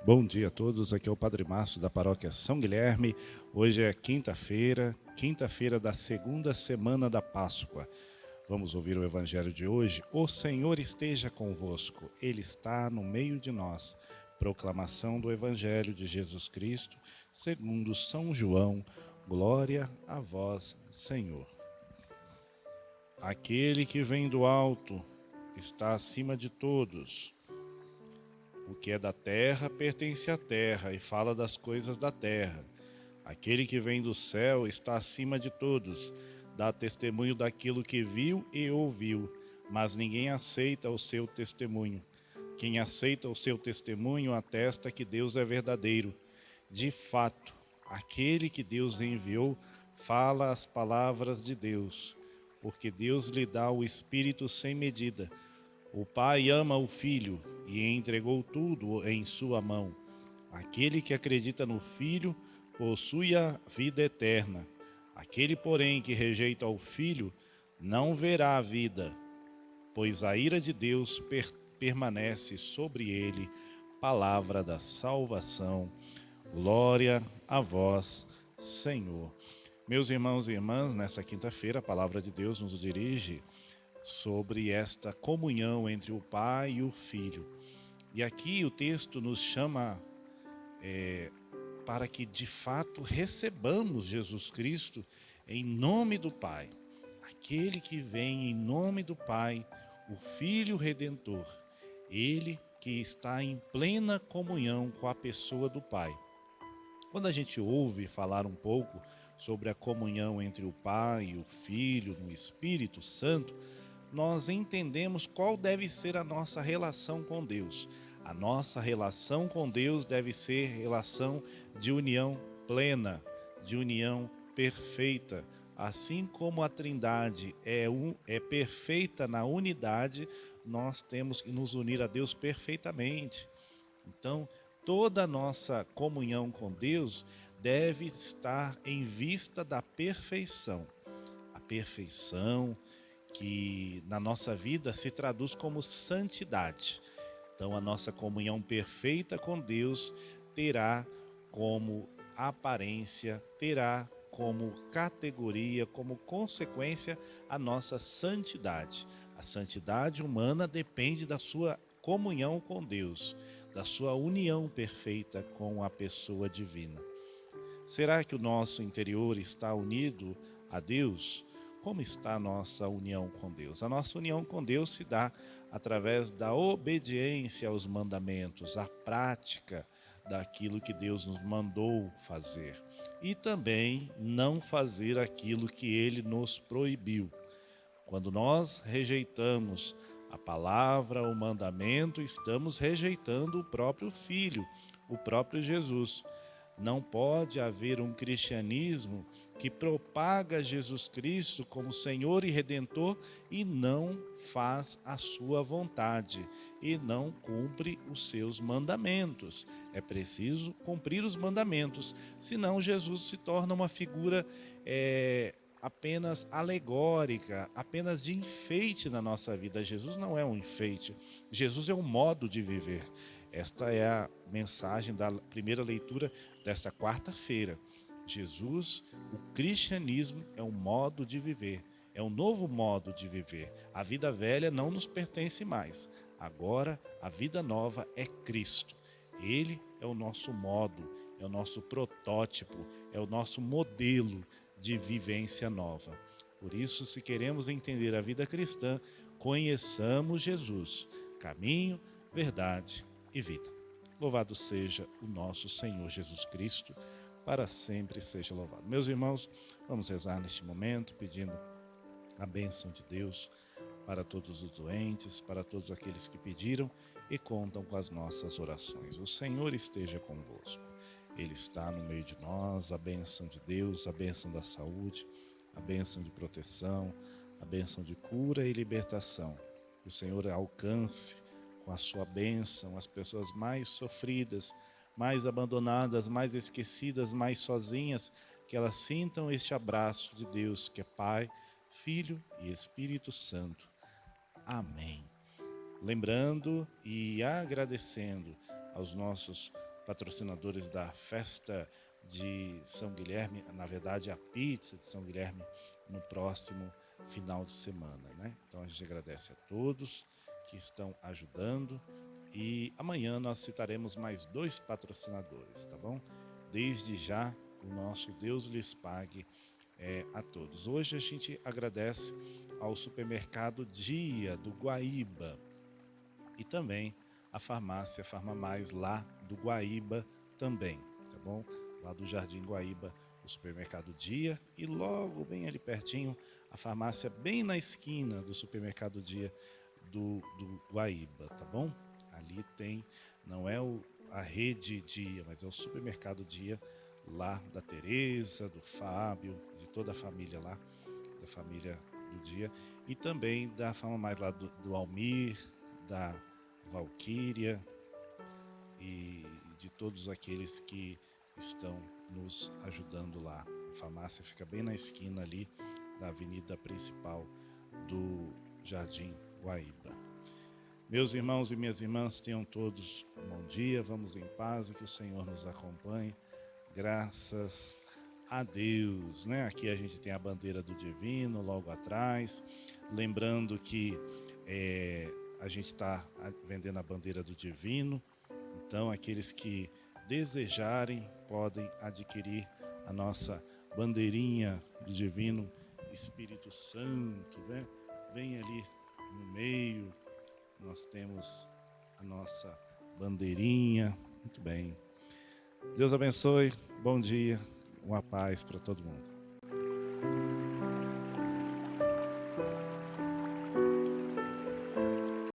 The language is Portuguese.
Bom dia a todos, aqui é o Padre Márcio da Paróquia São Guilherme. Hoje é quinta-feira da segunda semana da Páscoa. Vamos ouvir o Evangelho de hoje. O Senhor esteja convosco, Ele está no meio de nós. Proclamação do Evangelho de Jesus Cristo, segundo São João. Glória a vós, Senhor. Aquele que vem do alto está acima de todos. O que é da terra pertence à terra e fala das coisas da terra. Aquele que vem do céu está acima de todos, dá testemunho daquilo que viu e ouviu, mas ninguém aceita o seu testemunho. Quem aceita o seu testemunho atesta que Deus é verdadeiro. De fato, aquele que Deus enviou fala as palavras de Deus, porque Deus lhe dá o Espírito sem medida. O Pai ama o Filho e entregou tudo em sua mão. Aquele que acredita no Filho possui a vida eterna. Aquele, porém, que rejeita o Filho não verá a vida, pois a ira de Deus permanece sobre ele. Palavra da salvação. Glória a vós, Senhor. Meus irmãos e irmãs, nessa quinta-feira a palavra de Deus nos dirige sobre esta comunhão entre o Pai e o Filho. E aqui o texto nos chama para que de fato recebamos Jesus Cristo em nome do Pai. Aquele que vem em nome do Pai, o Filho Redentor. Ele que está em plena comunhão com a pessoa do Pai. Quando a gente ouve falar um pouco sobre a comunhão entre o Pai e o Filho no Espírito Santo, nós entendemos qual deve ser a nossa relação com Deus. A nossa relação com Deus deve ser relação de união plena, de união perfeita. Assim como a Trindade é perfeita na unidade, nós temos que nos unir a Deus perfeitamente. Então, toda a nossa comunhão com Deus deve estar em vista da perfeição. A perfeição que na nossa vida se traduz como santidade. Então a nossa comunhão perfeita com Deus terá como aparência, terá como categoria, como consequência a nossa santidade. A santidade humana depende da sua comunhão com Deus, da sua união perfeita com a pessoa divina. Será que o nosso interior está unido a Deus? Como está a nossa união com Deus? A nossa união com Deus se dá através da obediência aos mandamentos, a prática daquilo que Deus nos mandou fazer. E também não fazer aquilo que Ele nos proibiu. Quando nós rejeitamos a palavra, o mandamento, estamos rejeitando o próprio Filho, o próprio Jesus. Não pode haver um cristianismo que propaga Jesus Cristo como Senhor e Redentor e não faz a sua vontade e não cumpre os seus mandamentos. É preciso cumprir os mandamentos, senão Jesus se torna uma figura apenas alegórica, apenas de enfeite na nossa vida. Jesus não é um enfeite, Jesus é um modo de viver. Esta é a mensagem da primeira leitura desta quarta-feira. Jesus, o cristianismo é um modo de viver, é um novo modo de viver. A vida velha não nos pertence mais. Agora, a vida nova é Cristo. Ele é o nosso modo, é o nosso protótipo, é o nosso modelo de vivência nova. Por isso, se queremos entender a vida cristã, conheçamos Jesus, caminho, verdade e vida. Louvado seja o nosso Senhor Jesus Cristo, para sempre seja louvado. Meus irmãos, vamos rezar neste momento, pedindo a bênção de Deus para todos os doentes, para todos aqueles que pediram e contam com as nossas orações. O Senhor esteja convosco. Ele está no meio de nós, a bênção de Deus, a bênção da saúde, a bênção de proteção, a bênção de cura e libertação. Que o Senhor alcance com a sua bênção as pessoas mais sofridas, mais abandonadas, mais esquecidas, mais sozinhas, que elas sintam este abraço de Deus, que é Pai, Filho e Espírito Santo. Amém. Lembrando e agradecendo aos nossos patrocinadores da festa de São Guilherme, na verdade a pizza de São Guilherme, no próximo final de semana, né? Então a gente agradece a todos que estão ajudando e amanhã nós citaremos mais 2 patrocinadores, tá bom? Desde já, o nosso Deus lhes pague a todos. Hoje a gente agradece ao supermercado Dia do Guaíba e também a farmácia Farmamais lá do Guaíba também, tá bom? Lá do Jardim Guaíba, o supermercado Dia e logo bem ali pertinho a farmácia bem na esquina do supermercado Dia do Guaíba, tá bom? Ali tem, não é a rede Dia, mas é o supermercado Dia lá da Tereza, do Fábio, de toda a família lá, da família do Dia e também da Farmamais lá do Almir, da Valquíria e de todos aqueles que estão nos ajudando lá. A farmácia fica bem na esquina ali da avenida principal do Jardim Guaíba. Meus irmãos e minhas irmãs, tenham todos um bom dia, vamos em paz e que o Senhor nos acompanhe. Graças a Deus, né? Aqui a gente tem a bandeira do Divino logo atrás, lembrando que a gente está vendendo a bandeira do Divino, então aqueles que desejarem podem adquirir a nossa bandeirinha do Divino Espírito Santo, né? Bem ali no meio, nós temos a nossa bandeirinha, muito bem. Deus abençoe, bom dia, uma paz para todo mundo.